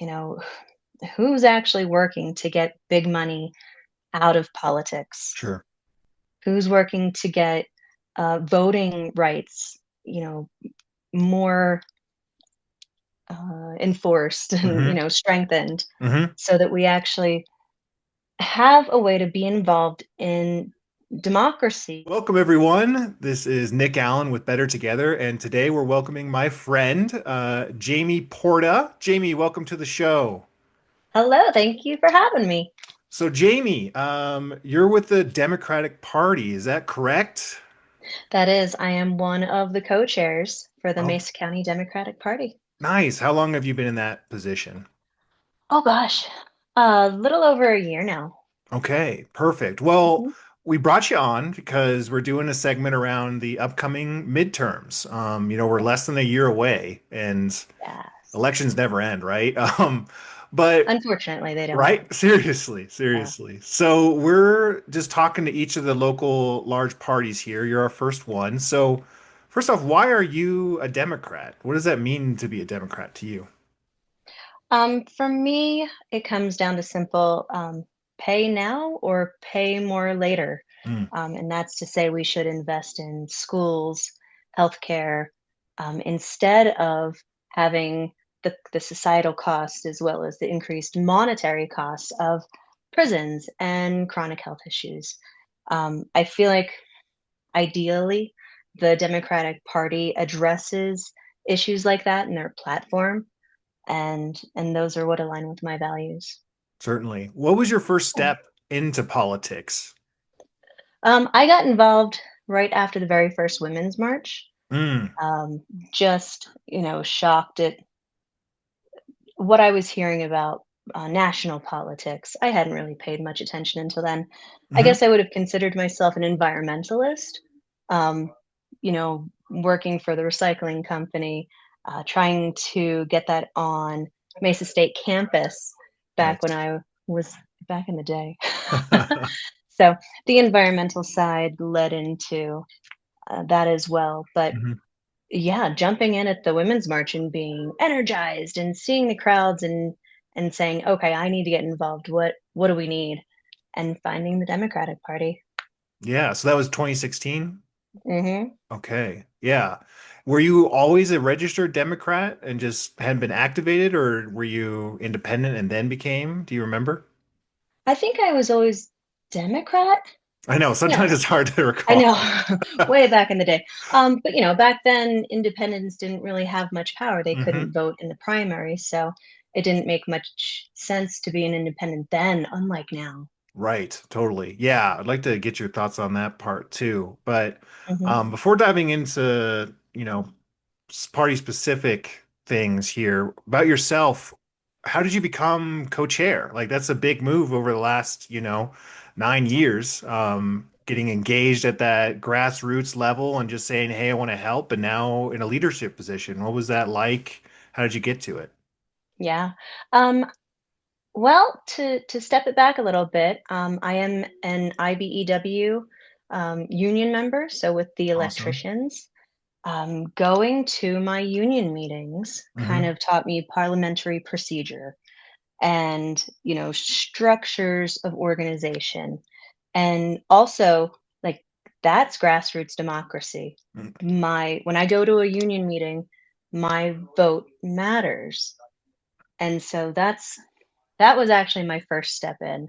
you know, who's actually working to get big money out of politics? Sure. Who's working to get voting rights, more enforced and Hmm. strengthened, Hmm. so that we actually have a way to be involved in democracy. Welcome, everyone. This is Nick Allen with Better Together, and today we're welcoming my friend, Jamie Porta. Jamie, welcome to the show. Hello, thank you for having me. So, Jamie, you're with the Democratic Party, is that correct? That is, I am one of the co-chairs for the Oh, Mesa County Democratic Party. nice. How long have you been in that position? Oh gosh, a little over a year now. Okay, perfect. Well, Mhm. we brought you on because we're doing a segment around the upcoming midterms. We're less than a year away, and Yes. elections never end, right? But Unfortunately, they don't. right? Seriously, Yeah. seriously. So we're just talking to each of the local large parties here. You're our first one. So first off, why are you a Democrat? What does that mean to be a Democrat to you? For me, it comes down to simple pay now or pay more later. Mm, And that's to say we should invest in schools, healthcare, instead of having the societal cost as well as the increased monetary costs of prisons and chronic health issues. I feel like ideally the Democratic Party addresses issues like that in their platform, and those are what align with my values. certainly. What was your first Yeah. step into politics? I got involved right after the very first Women's March. Mm, Um, just, shocked at what I was hearing about national politics. I hadn't really paid much attention until then. I hmm. guess I would have considered myself an environmentalist, working for the recycling company, trying to get that on Mesa State campus back when Nice. I was back in the day. So the environmental side led into that as well. But Mhm. yeah, jumping in at the Women's March and being energized and seeing the crowds and saying, "Okay, I need to get involved. What do we need?" And finding the Democratic Party. Yeah, so that was 2016. Mhm. Okay. Yeah. Were you always a registered Democrat and just hadn't been activated, or were you independent and then became? Do you remember? I think I was always Democrat. I know No, sometimes it's hard to I recall. know, way back in the day. But back then, independents didn't really have much power. They Hmm. couldn't vote in the primary, so it didn't make much sense to be an independent then, unlike now. Right, totally. Yeah, I'd like to get your thoughts on that part too. But Mhm. before diving into, party specific things here about yourself, how did you become co-chair? Like that's a big move over the last, 9 years. Getting engaged at that grassroots level and just saying, "Hey, I want to help," and now in a leadership position. What was that like? How did you get to it? Yeah. Um, Well, to step it back a little bit, I am an IBEW union member, so with the Awesome. electricians. Going to my union meetings kind Hmm. of taught me parliamentary procedure and structures of organization, and also like that's grassroots democracy. My when I go to a union meeting, my vote matters, and so that was actually my first step in.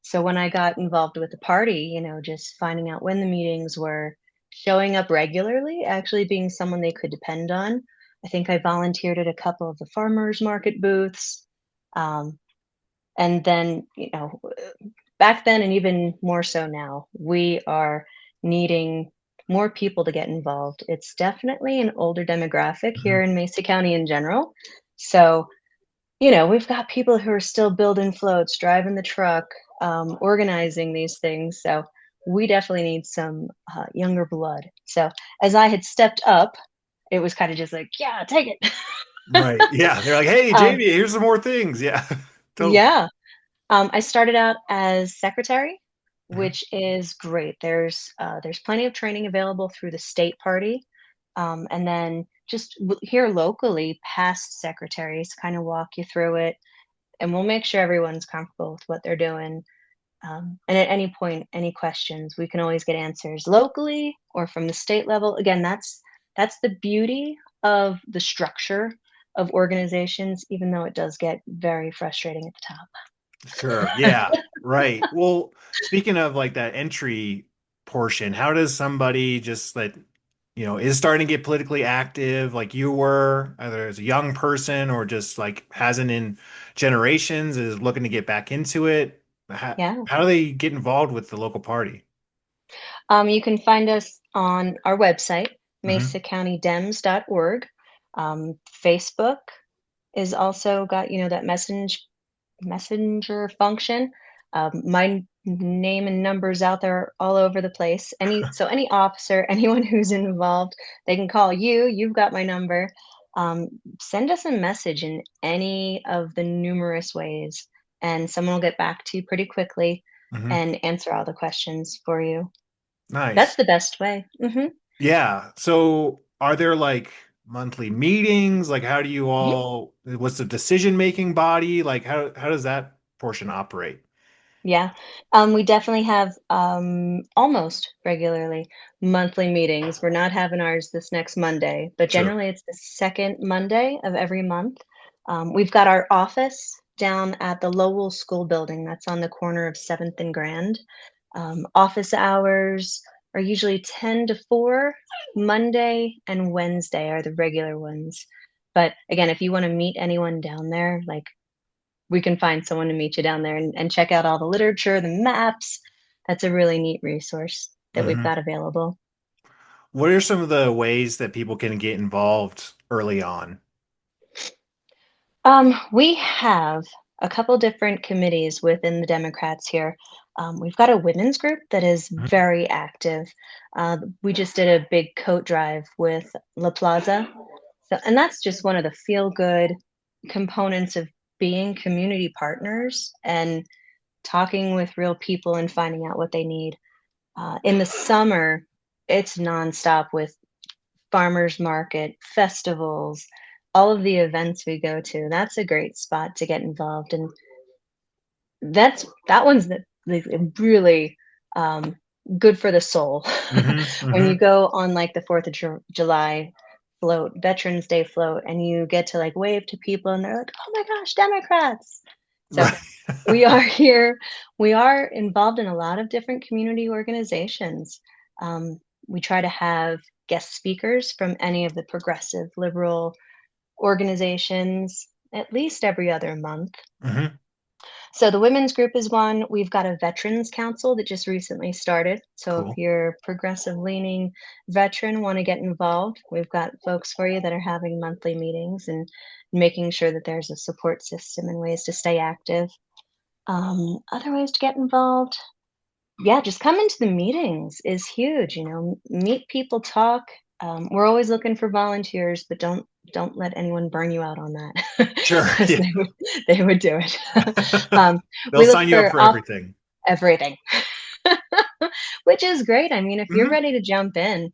So when I got involved with the party, just finding out when the meetings were, showing up regularly, actually being someone they could depend on. I think I volunteered at a couple of the farmers market booths. Um, and then, back then and even more so now, we are needing more people to get involved. It's definitely an older demographic Hmm. here in Mesa County in general. So we've got people who are still building floats, driving the truck, organizing these things. So we definitely need some younger blood. So as I had stepped up, it was kind of just like, yeah, take it. Right. Yeah. They're like, "Hey, um, Jamie, here's some more things." Yeah. Totally. yeah. I started out as secretary, Mhm. which is great. There's plenty of training available through the state party. And then just here locally, past secretaries kind of walk you through it, and we'll make sure everyone's comfortable with what they're doing. And at any point, any questions, we can always get answers locally or from the state level. Again, that's the beauty of the structure of organizations, even though it does get very frustrating at the top. Sure. Yeah. Right. Well, speaking of like that entry portion, how does somebody just that, is starting to get politically active like you were, either as a young person or just like hasn't in generations, is looking to get back into it? Yeah. How do they get involved with the local party? You can find us on our website, Hmm. mesacountydems.org. Facebook is also got, that messenger function. My name and numbers out there all over the place. Any officer, anyone who's involved, they can call you. You've got my number. Um, Send us a message in any of the numerous ways, and someone will get back to you pretty quickly Hmm. and answer all the questions for you. That's Nice. the best way. Yeah. So are there like monthly meetings? Like how do you all, what's the decision making body? Like how does that portion operate? Yeah, we definitely have almost regularly monthly meetings. We're not having ours this next Monday, but Sure. generally it's the second Monday of every month. We've got our office down at the Lowell School Building that's on the corner of 7th and Grand. Office hours are usually 10 to 4. Monday and Wednesday are the regular ones. But again, if you want to meet anyone down there, like we can find someone to meet you down there and check out all the literature, the maps. That's a really neat resource that we've Hmm. got available. What are some of the ways that people can get involved early on? We have a couple different committees within the Democrats here. We've got a women's group that is Mhm. very active. We just did a big coat drive with La Plaza. So, and that's just one of the feel good components of being community partners and talking with real people and finding out what they need. In the summer, it's nonstop with farmers market, festivals, all of the events we go to. That's a great spot to get involved, and that one's like really um, good for the soul. Hmm. When you Hmm. go on like the Fourth of July float, Veterans Day float, and you get to like wave to people, and they're like, "Oh my gosh, Democrats!" So Right. we are here. We are involved in a lot of different community organizations. Um, we try to have guest speakers from any of the progressive liberal organizations at least every other month. Hmm. So the women's group is one. We've got a veterans council that just recently started. So if Cool. you're progressive leaning veteran, want to get involved, we've got folks for you that are having monthly meetings and making sure that there's a support system and ways to stay active. Other ways to get involved, yeah, just coming to the meetings is huge. Meet people, talk. We're always looking for volunteers, but don't let anyone burn you out on that, Sure. because Yeah. they would do it. um, They'll we look sign you up for for everything. everything, which is great. I mean, if you're Hmm. ready to jump in,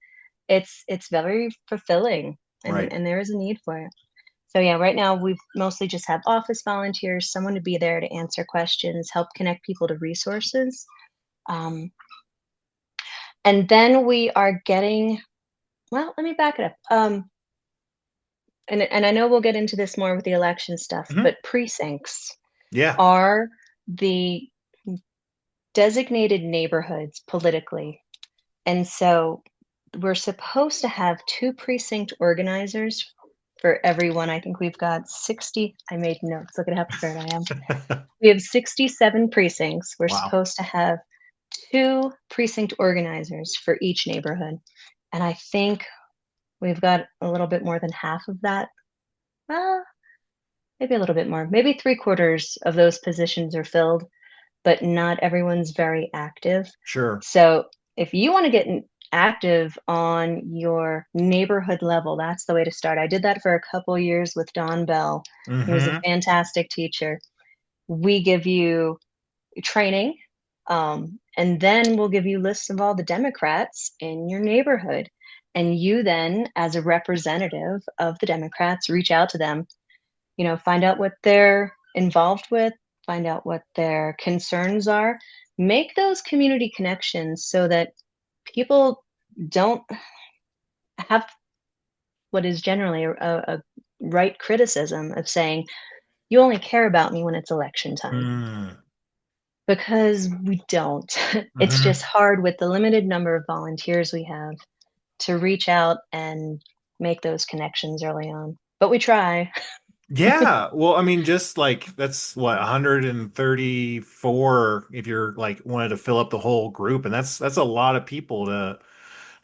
it's very fulfilling, and Right. and there is a need for it. So yeah, right now we mostly just have office volunteers, someone to be there to answer questions, help connect people to resources. Um, and then we are getting, well, let me back it up. And I know we'll get into this more with the election stuff, Hmm. but precincts Yeah. are the designated neighborhoods politically. And so we're supposed to have two precinct organizers for everyone. I think we've got 60. I made notes. Look at how prepared I am. We have 67 precincts. We're Wow. supposed to have two precinct organizers for each neighborhood. And I think we've got a little bit more than half of that. Well, maybe a little bit more. Maybe three-quarters of those positions are filled, but not everyone's very active. Sure. So if you want to get active on your neighborhood level, that's the way to start. I did that for a couple years with Don Bell, who was a Hmm. fantastic teacher. We give you training, and then we'll give you lists of all the Democrats in your neighborhood. And you then, as a representative of the Democrats, reach out to them, find out what they're involved with, find out what their concerns are, make those community connections so that people don't have what is generally a right criticism of saying, you only care about me when it's election time. Mm. Because we don't. It's just Hmm. hard with the limited number of volunteers we have to reach out and make those connections early on. But we try. Yeah. Well, I mean, just like that's what 134 if you're like wanted to fill up the whole group, and that's a lot of people to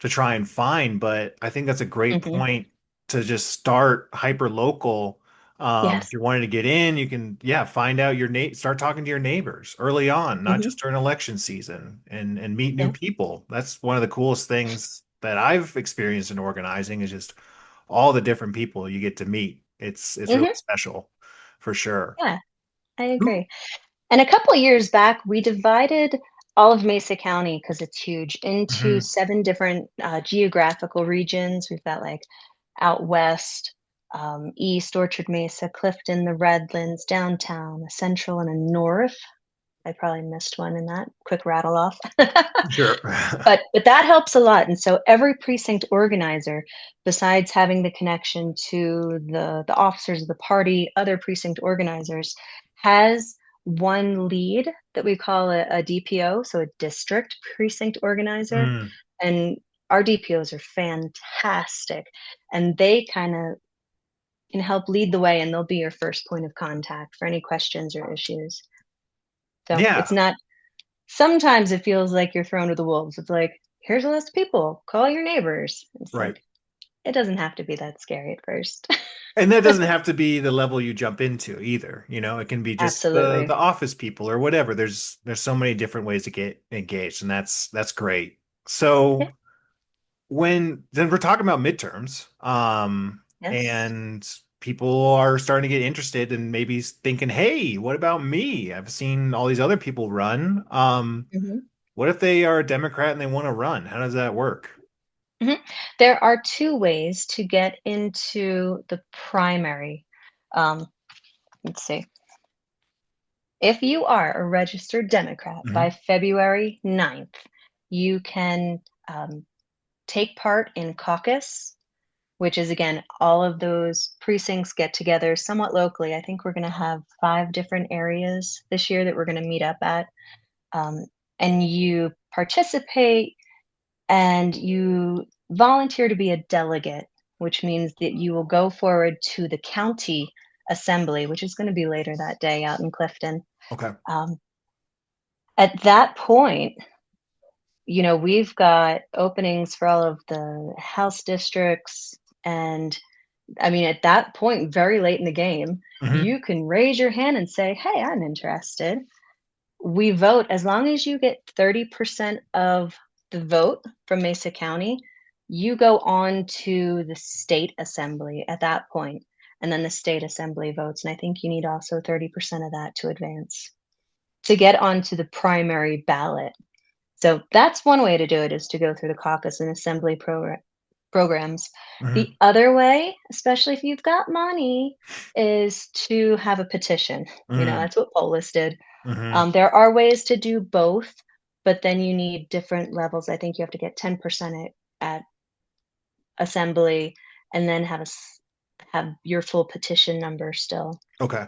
try and find. But I think that's a great Mhm. point to just start hyper local. If Yes. you're wanting to get in, you can, yeah, find out start talking to your neighbors early on, not Mhm. just during election season, and meet new Yeah. people. That's one of the coolest things that I've experienced in organizing is just all the different people you get to meet. It's really Mhm. special for sure. Yeah, I Who? agree. And a couple years back, we divided all of Mesa County, because it's huge, into Mhm. 7 different, geographical regions. We've got, like, out west, east, Orchard Mesa, Clifton, the Redlands, downtown, a central, and a north. I probably missed one in that quick rattle off. Sure. But that helps a lot, and so every precinct organizer, besides having the connection to the officers of the party, other precinct organizers, has one lead that we call a DPO, so a district precinct organizer, Mm. and our DPOs are fantastic, and they kinda can help lead the way, and they'll be your first point of contact for any questions or issues. So, it's Yeah, not sometimes it feels like you're thrown to the wolves. It's like, "Here's a list of people, call your neighbors." It's right. like, it doesn't have to be that scary at first. And that doesn't have to be the level you jump into either. You know, it can be just the Absolutely. office people or whatever. There's so many different ways to get engaged, and that's great. So Yeah, when then we're talking about midterms, yes. and people are starting to get interested and maybe thinking, hey, what about me? I've seen all these other people run. Mhm, What if they are a Democrat and they want to run? How does that work? mhm. There are 2 ways to get into the primary. Um, let's see. If you are a registered Democrat by Hmm. February 9th, you can, take part in caucus, which is again, all of those precincts get together somewhat locally. I think we're going to have 5 different areas this year that we're going to meet up at. Um, and you participate and you volunteer to be a delegate, which means that you will go forward to the county assembly, which is going to be later that day out in Clifton. Okay. Um, at that point, we've got openings for all of the House districts, and I mean, at that point, very late in the game, Hmm. you can raise your hand and say, "Hey, I'm interested." We vote as long as you get 30% of the vote from Mesa County, you go on to the state assembly at that point, and then the state assembly votes, and I think you need also 30% of that to advance to get onto the primary ballot. So that's one way to do it, is to go through the caucus and assembly programs. The Hmm. other way, especially if you've got money, is to have a petition. Hmm. That's what Polis did. Hmm. There are ways to do both, but then you need different levels. I think you have to get 10% at assembly, and then have your full petition number still. Okay.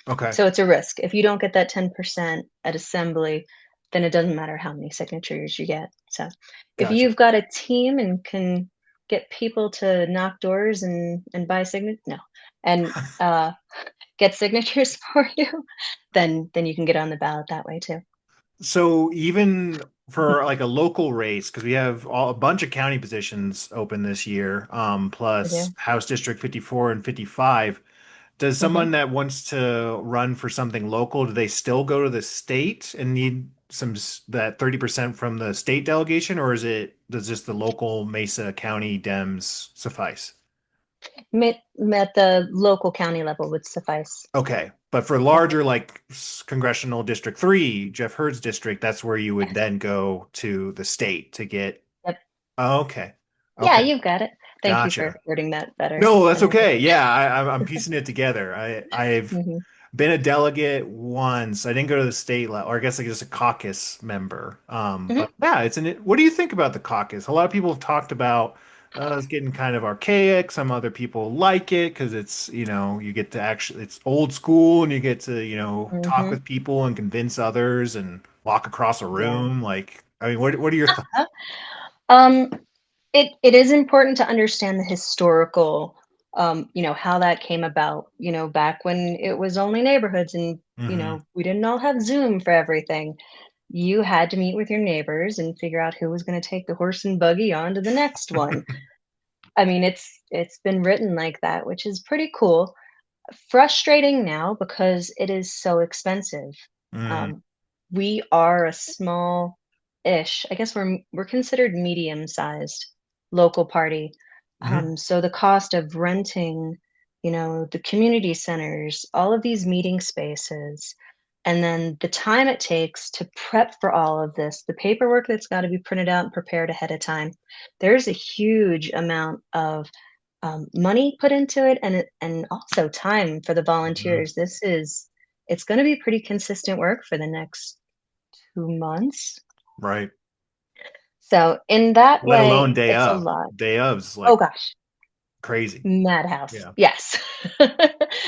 Okay. So it's a risk. If you don't get that 10% at assembly, then it doesn't matter how many signatures you get. So if Gotcha. you've got a team and can get people to knock doors and buy signatures, no, and get signatures for you, then you can get on the ballot that way too. So even for like a local race, because we have a bunch of county positions open this year, I do. plus House District 54 and 55. Does Mhm. someone that wants to run for something local, do they still go to the state and need that 30% from the state delegation, or does just the local Mesa County Dems suffice? At the local county level would suffice. Okay. But for Yep. larger, like Congressional District 3, Jeff Hurd's district, that's where you would Yes. then go to the state to get. Yep. Oh, okay. Yeah, Okay, you've got it. Thank you for gotcha. wording that better No, that's than I did. okay. Yeah, I'm piecing it together. I've Mhm. been a delegate once. I didn't go to the state level, or I guess like just a caucus member. But Mhm. yeah, what do you think about the caucus? A lot of people have talked about it's getting kind of archaic. Some other people like it because it's, you get to actually, it's old school and you get to, talk Mhm. with people and convince others and walk across a Yeah. room. Like, I mean, what are your thoughts? Um, it is important to understand the historical, how that came about, back when it was only neighborhoods and, Hmm. we didn't all have Zoom for everything. You had to meet with your neighbors and figure out who was going to take the horse and buggy on to the next one. I mean, it's been written like that, which is pretty cool. Frustrating now because it is so expensive. Mm, Um, we are a small-ish, I guess we're considered medium-sized local party. hmm. So the cost of renting, the community centers, all of these meeting spaces, and then the time it takes to prep for all of this, the paperwork that's got to be printed out and prepared ahead of time. There's a huge amount of money put into it and also time for the Hmm. volunteers. It's going to be pretty consistent work for the next 2 months. Right. So in that Let alone way, day it's a of. lot. Day of's Oh like gosh, crazy. madhouse. Yeah. Yes,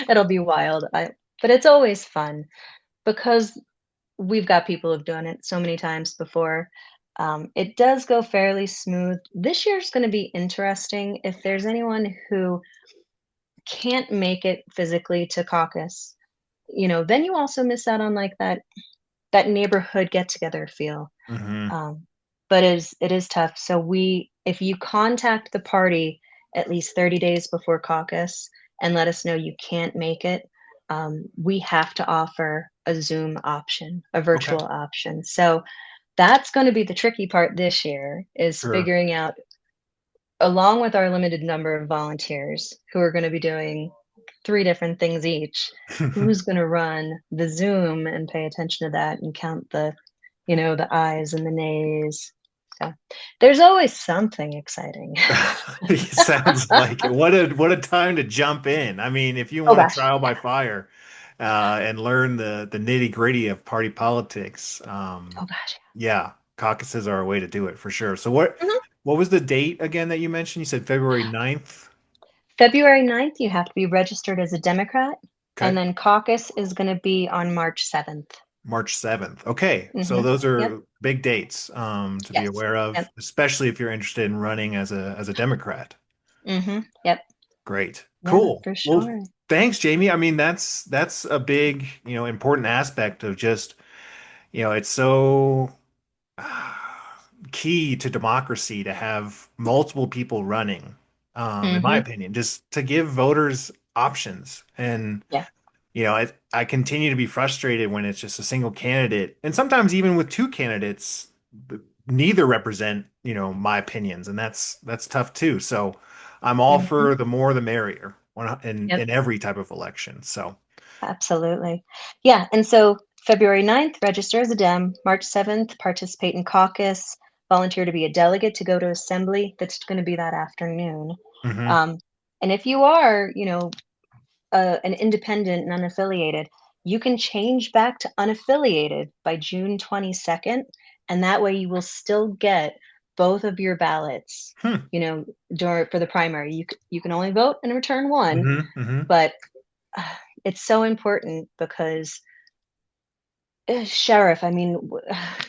it'll be wild. But it's always fun because we've got people who've done it so many times before. It does go fairly smooth. This year's going to be interesting. If there's anyone who can't make it physically to caucus, then you also miss out on like that neighborhood get together feel. Hmm. Um, but it is tough. So if you contact the party at least 30 days before caucus and let us know you can't make it, we have to offer a Zoom option, a Okay. virtual option. So that's going to be the tricky part this year is Sure. figuring out, along with our limited number of volunteers who are going to be doing three different things each, who's going to run the Zoom and pay attention to that and count the ayes and the nays. So there's always something exciting. It sounds like it. What a time to jump in. I mean, if you Oh want to gosh. trial by fire and learn the nitty-gritty of party politics, Oh gosh. yeah, caucuses are a way to do it for sure. So what Mhm. what was the date again that you mentioned? You said February 9th? February 9th, you have to be registered as a Democrat, and Okay. then caucus is going to be on March 7th. March 7th. Okay. So Hmm. those Yep. are big dates to be Yes. aware Yep. of, especially if you're interested in running as a Democrat. Yep. Great. Yeah, Cool. for Well, sure. thanks, Jamie. I mean, that's a big, important aspect of just, it's so key to democracy to have multiple people running, in my Hmm. opinion, just to give voters options. And Yeah. I continue to be frustrated when it's just a single candidate, and sometimes even with two candidates, neither represent, my opinions, and that's tough too. So I'm all Hmm. for the more the merrier Yep. in every type of election. So, Absolutely. Yeah, and so February 9th, register as a Dem. March 7th, participate in caucus, volunteer to be a delegate to go to assembly. That's going to be that afternoon. mhm. Um, and if you are, an independent and unaffiliated, you can change back to unaffiliated by June 22nd, and that way you will still get both of your ballots, Hmm. for the primary. You can only vote and return one, Hmm. Hmm. but it's so important because sheriff, I mean,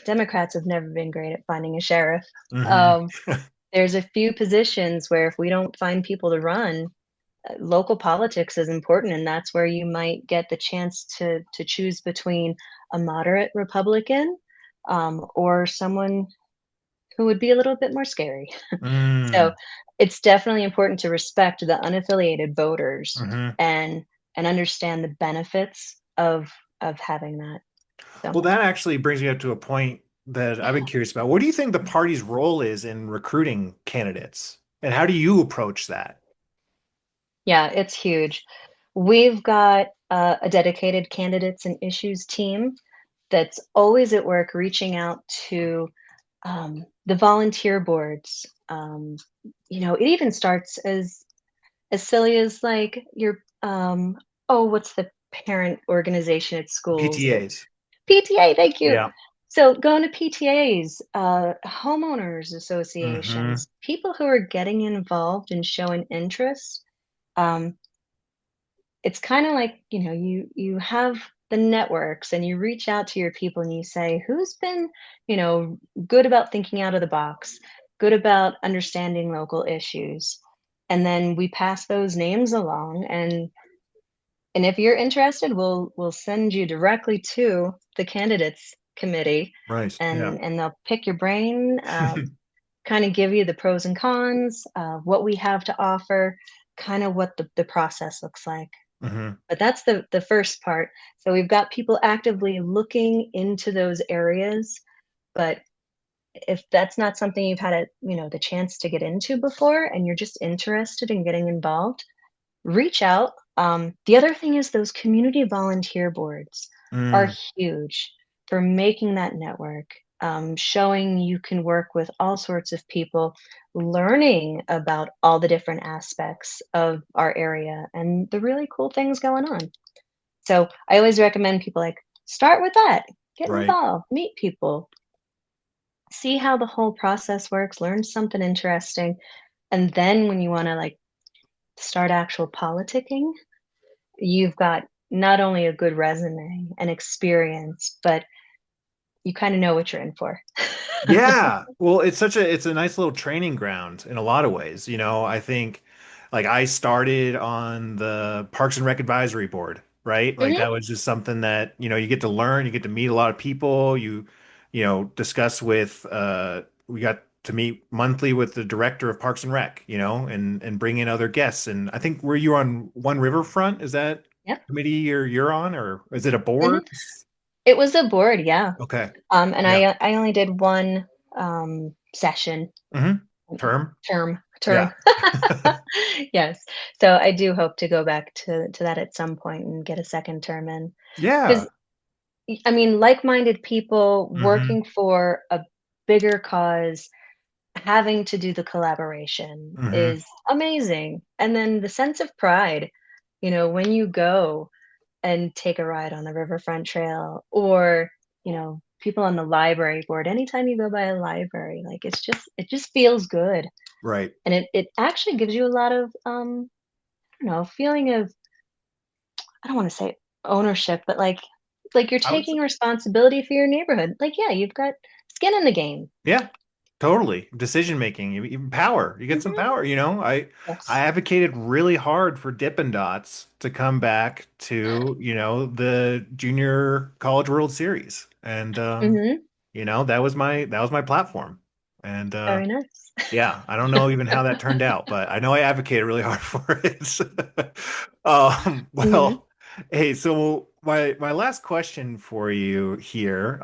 Democrats have never been great at finding a sheriff. Hmm. Um, there's a few positions where if we don't find people to run, local politics is important, and that's where you might get the chance to choose between a moderate Republican, or someone who would be a little bit more scary. So Mm. it's definitely important to respect the unaffiliated voters Hmm. and understand the benefits of having that. So Well, that actually brings me up to a point that I've been yeah. curious about. What do you think the party's role is in recruiting candidates? And how do you approach that? Yeah, it's huge. We've got a dedicated candidates and issues team that's always at work reaching out to the volunteer boards. It even starts as silly as like your oh, what's the parent organization at schools? The PTAs. PTA, thank you. Yeah. So going to PTAs, homeowners Hmm. associations, people who are getting involved and showing interest. Um, it's kind of like, you have the networks and you reach out to your people and you say, who's been, good about thinking out of the box, good about understanding local issues. And then we pass those names along, and if you're interested, we'll send you directly to the candidates committee, Right. Yeah. and they'll pick your brain, kind of give you the pros and cons, what we have to offer, kind of what the process looks like. Hmm. But that's the first part. So we've got people actively looking into those areas, but if that's not something you've had the chance to get into before and you're just interested in getting involved, reach out. The other thing is those community volunteer boards are Mm, huge for making that network, showing you can work with all sorts of people, learning about all the different aspects of our area and the really cool things going on. So I always recommend people like start with that, get right. involved, meet people, see how the whole process works, learn something interesting, and then when you want to like start actual politicking, you've got not only a good resume and experience, but you kind of know what you're in for. Yeah. Well, it's a nice little training ground in a lot of ways. I think like I started on the Parks and Rec Advisory Board, right? Like Mhm. that was just something that, you get to learn, you get to meet a lot of people, discuss with we got to meet monthly with the director of Parks and Rec, and bring in other guests. And I think were you on One Riverfront? Is that Yep. committee you're on, or is it a Mhm. board? It was a board, yeah. Okay. And Yeah. I only did one session, Hmm. Term. term. Yeah. Yes. So I do hope to go back to that at some point and get a second term in. Yeah. Because I mean, like-minded people Hmm. working for a bigger cause, having to do the collaboration Hmm. is amazing. And then the sense of pride, when you go and take a ride on the Riverfront Trail, or, people on the library board, anytime you go by a library, like it just feels good. Right. And it actually gives you a lot of I don't know, feeling of, I don't want to say ownership, but like you're I would say, taking responsibility for your neighborhood. Like, yeah, you've got skin in the game. yeah, totally. Decision making, even power. You get some Hmm. power, I Yes. advocated really hard for Dippin' Dots to come back to, the Junior College World Series. And Hmm. that was my platform. And Very nice. yeah, I don't know even how that turned out, but I know I advocated really hard for it. Hmm. Well, hey, so my last question for you here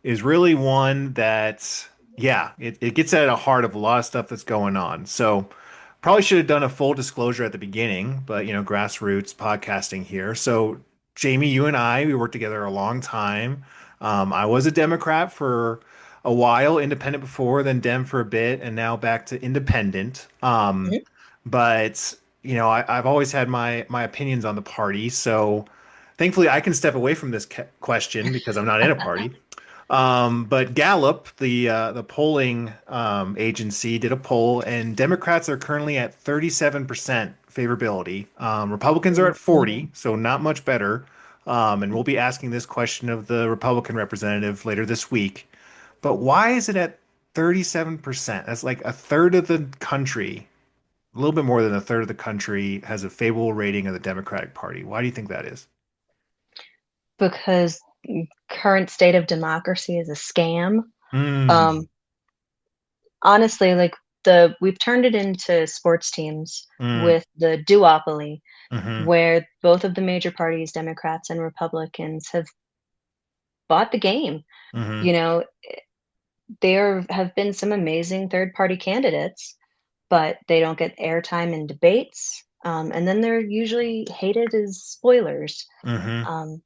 is really one that, yeah, it gets at the heart of a lot of stuff that's going on. So probably should have done a full disclosure at the beginning, but grassroots podcasting here. So Jamie, you and I, we worked together a long time. I was a Democrat for a while, independent before, then Dem for a bit, and now back to independent. Hmm. But I've always had my opinions on the party, so thankfully I can step away from this question because I'm not in a party. But Gallup, the polling agency, did a poll, and Democrats are currently at 37% favorability. Republicans are at 40, so not much better. And we'll be asking this question of the Republican representative later this week. But why is it at 37%? That's like a third of the country, a little bit more than a third of the country has a favorable rating of the Democratic Party. Why do you think that is? Because current state of democracy is a scam. Mm, Um, Honestly, like we've turned it into sports teams mm, with the duopoly, mm-hmm, where both of the major parties, Democrats and Republicans, have bought the game. mm-hmm, You know, there have been some amazing third party candidates, but they don't get airtime in debates. And then they're usually hated as spoilers. mm-hmm, Um,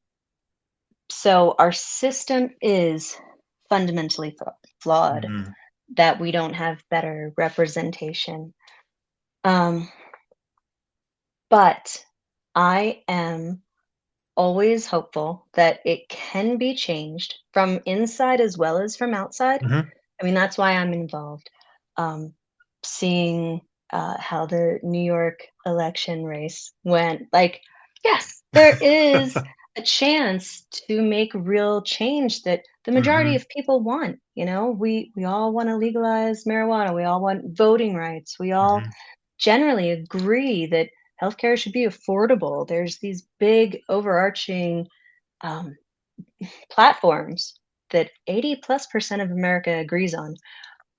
so our system is fundamentally flawed. that we don't have better representation. Um, but I am always hopeful that it can be changed from inside as well as from outside. Hmm. I mean, that's why I'm involved. Um, seeing how the New York election race went, like, yes, there is a chance to make real change that the majority Hmm. of people want. You know, we all want to legalize marijuana. We all want voting rights. We all Hmm. generally agree that healthcare should be affordable. There's these big overarching um, platforms that 80+% of America agrees on,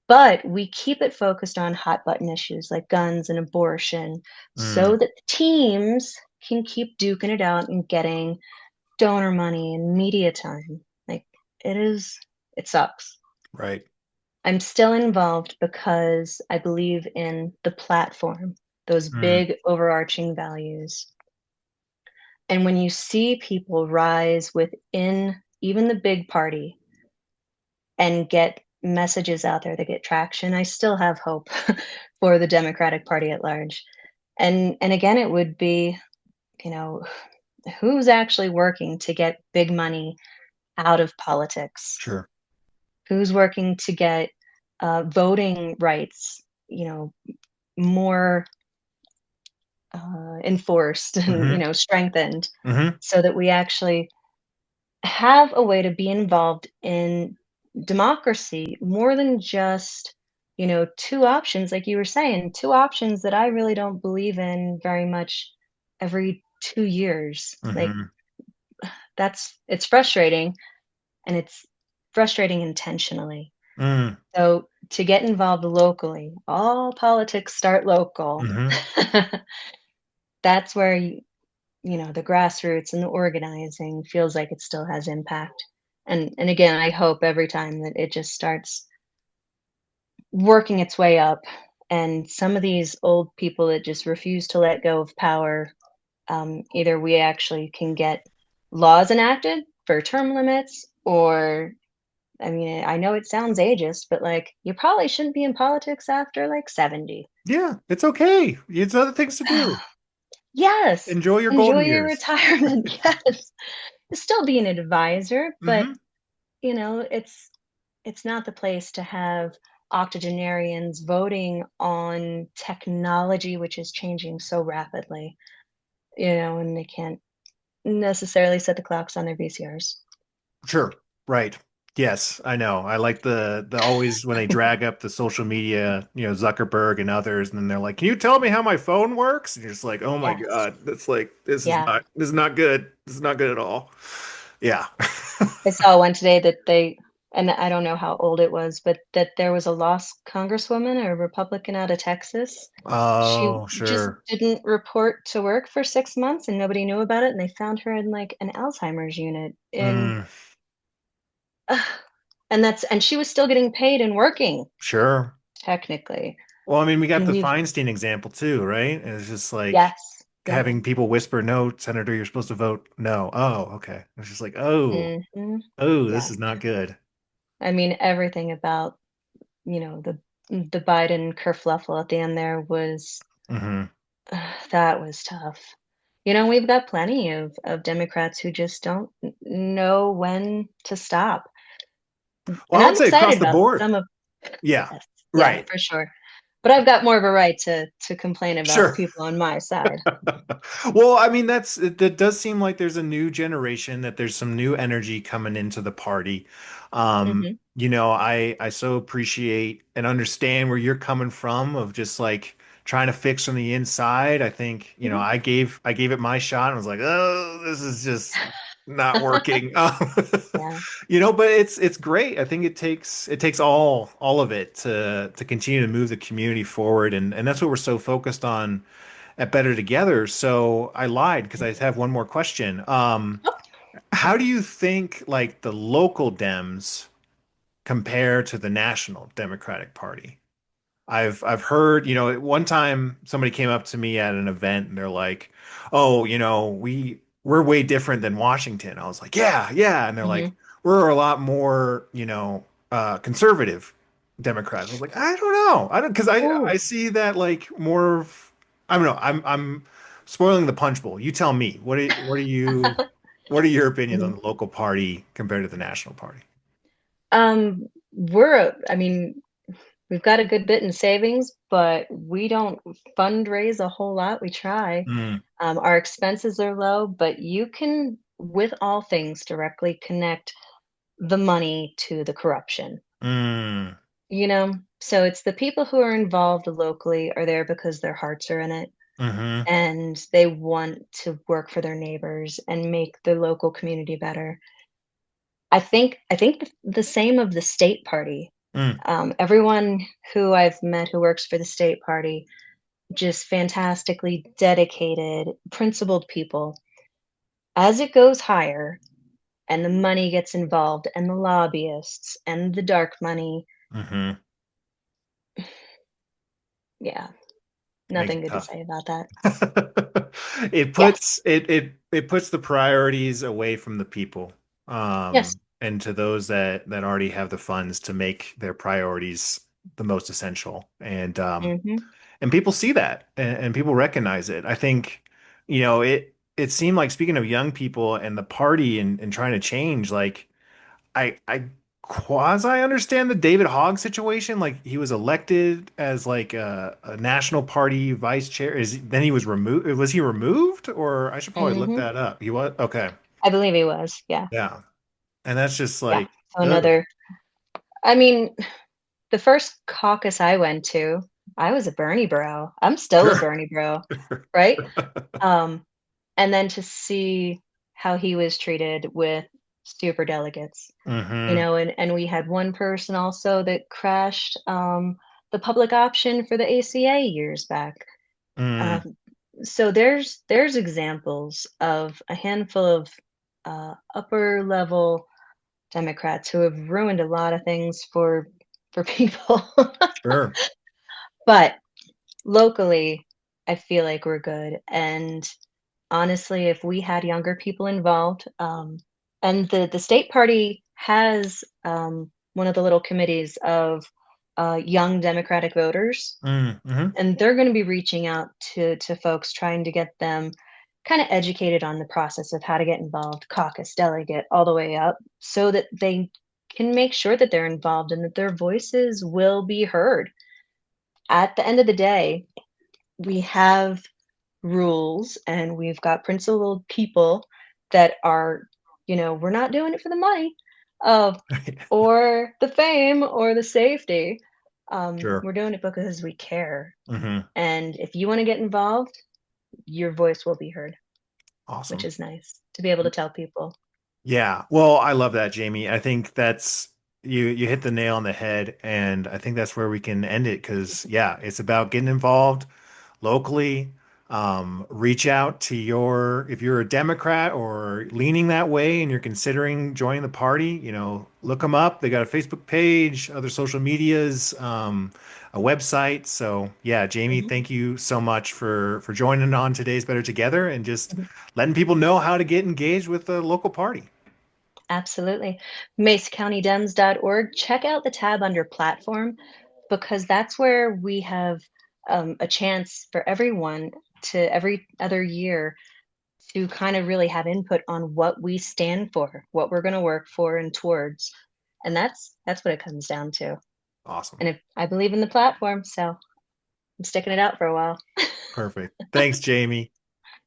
but we keep it focused on hot button issues like guns and abortion so Mm. that the teams can keep duking it out and getting donor money and media time. Like it is, it sucks. Right. I'm still involved because I believe in the platform, those Mm. big overarching values. And when you see people rise within even the big party and get messages out there that get traction, I still have hope for the Democratic Party at large. And again, it would be, you know, who's actually working to get big money out of politics? Sure. Who's working to get voting rights, you know, more enforced and Hmm. strengthened, Hmm. so that we actually have a way to be involved in democracy more than just two options, like you were saying, two options that I really don't believe in very much every 2 years. Like Hmm. it's frustrating, and it's frustrating intentionally. Mm. So to get involved locally, all politics start local. Hmm. That's where the grassroots and the organizing feels like it still has impact. And again, I hope every time that it just starts working its way up, and some of these old people that just refuse to let go of power, either we actually can get laws enacted for term limits, or I mean, I know it sounds ageist, but like you probably shouldn't be in politics after like 70. Yeah, it's okay. It's other things to do. Yes, Enjoy your enjoy golden your years. retirement. Yes, still be an advisor, but Hmm. it's not the place to have octogenarians voting on technology, which is changing so rapidly, and they can't necessarily set the clocks on their VCRs. Sure. Right. Yes, I know. I like the always when they drag up the social media, Zuckerberg and others, and then they're like, "Can you tell me how my phone works?" And you're just like, "Oh my Yes. God, that's like Yeah. this is not good. This is not good at all." Yeah. I saw one today that and I don't know how old it was, but that there was a lost congresswoman, a Republican out of Texas. She Oh, just sure. didn't report to work for 6 months and nobody knew about it. And they found her in like an Alzheimer's unit Mm, and she was still getting paid and working sure. technically. Well, I mean, we got And the we've Feinstein example too, right? And it's just like yes, yeah. having people whisper, "No, Senator, you're supposed to vote no." Oh, okay. It's just like, Hmm. this Yeah. is not good. I mean, everything about, the Biden kerfluffle at the end there was Hmm. that was tough. We've got plenty of Democrats who just don't know when to stop. Well, And I would I'm say across excited the about board. some of Yeah. yes, yeah, Right. for sure. But I've got more of a right to complain about Sure. people on my side. Well, I mean, that does seem like there's a new generation, that there's some new energy coming into the party. Mhm, I so appreciate and understand where you're coming from of just like trying to fix from the inside. I think, mhm. I gave it my shot and was like, oh, this is just not working. Yeah, But it's great. I think it takes all of it to continue to move the community forward, and that's what we're so focused on at Better Together. So I lied because I have one more question. How do you think like the local Dems compare to the National Democratic Party? I've heard, at one time somebody came up to me at an event and they're like, "Oh, we're way different than Washington." I was like, "Yeah, yeah." And they're like, mhm. "We're a lot more, conservative Democrats. I was like, I don't know. I don't because I Oh, see that like more of I don't know. I'm spoiling the punch bowl. You tell me. What are your opinions on mhm. the local party compared to the national party? I mean, we've got a good bit in savings, but we don't fundraise a whole lot. We try. Mm, Our expenses are low, but you can, with all things, directly connect the money to the corruption. mm, You know? So it's the people who are involved locally are there because their hearts are in it mm-hmm, and they want to work for their neighbors and make the local community better. I think the same of the state party. mm, Everyone who I've met who works for the state party, just fantastically dedicated, principled people. As it goes higher and the money gets involved and the lobbyists and the dark money, mm-hmm. yeah, Makes nothing it good to tough. say about that. It Yeah. puts it puts the priorities away from the people, Yes. and to those that already have the funds to make their priorities the most essential. Mhm. And people see that and people recognize it. I think, it seemed like speaking of young people and the party and trying to change, like I quasi understand the David Hogg situation. Like he was elected as like a national party vice chair. Then he was removed. Was he removed? Or I should probably look Mhm. that up. He was okay. I believe he was, yeah. Yeah. And that's just Yeah. like, So ugh. another I mean, the first caucus I went to, I was a Bernie bro. I'm still a Sure. Bernie bro, right? Um, and then to see how he was treated with super delegates, Hmm. and we had one person also that crashed, the public option for the ACA years back. Mm, Um, so there's examples of a handful of, upper level Democrats who have ruined a lot of things for people. sure. But locally, I feel like we're good, and honestly, if we had younger people involved, and the state party has, one of the little committees of, young Democratic voters, Mm-hmm. and they're gonna be reaching out to folks trying to get them kinda educated on the process of how to get involved, caucus, delegate, all the way up, so that they can make sure that they're involved and that their voices will be heard. At the end of the day, we have rules and we've got principled people that are, we're not doing it for the money, uh, or the fame or the safety. Sure. We're doing it because we care. Hmm. And if you want to get involved, your voice will be heard, which Awesome. is nice to be able to tell people. Yeah. Well, I love that, Jamie. I think that's you hit the nail on the head, and I think that's where we can end it because yeah, it's about getting involved locally. Reach out to if you're a Democrat or leaning that way and you're considering joining the party, look them up. They got a Facebook page, other social medias, a website. So yeah, Jamie, Mhm, thank you so much for joining on today's Better Together and just mhm. letting people know how to get engaged with the local party. Absolutely. MesaCountyDems.org. Check out the tab under platform because that's where we have, a chance for everyone to every other year to kind of really have input on what we stand for, what we're going to work for and towards. And that's what it comes down to. Awesome. And if I believe in the platform, so I'm sticking it out for a while. Perfect. Thanks, Jamie.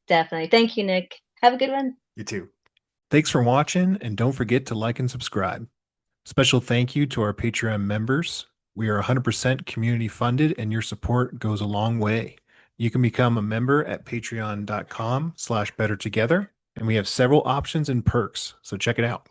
Definitely. Thank you, Nick. Have a good one. You too. Thanks for watching, and don't forget to like and subscribe. Special thank you to our Patreon members. We are 100% community funded, and your support goes a long way. You can become a member at patreon.com/bettertogether, and we have several options and perks, so check it out.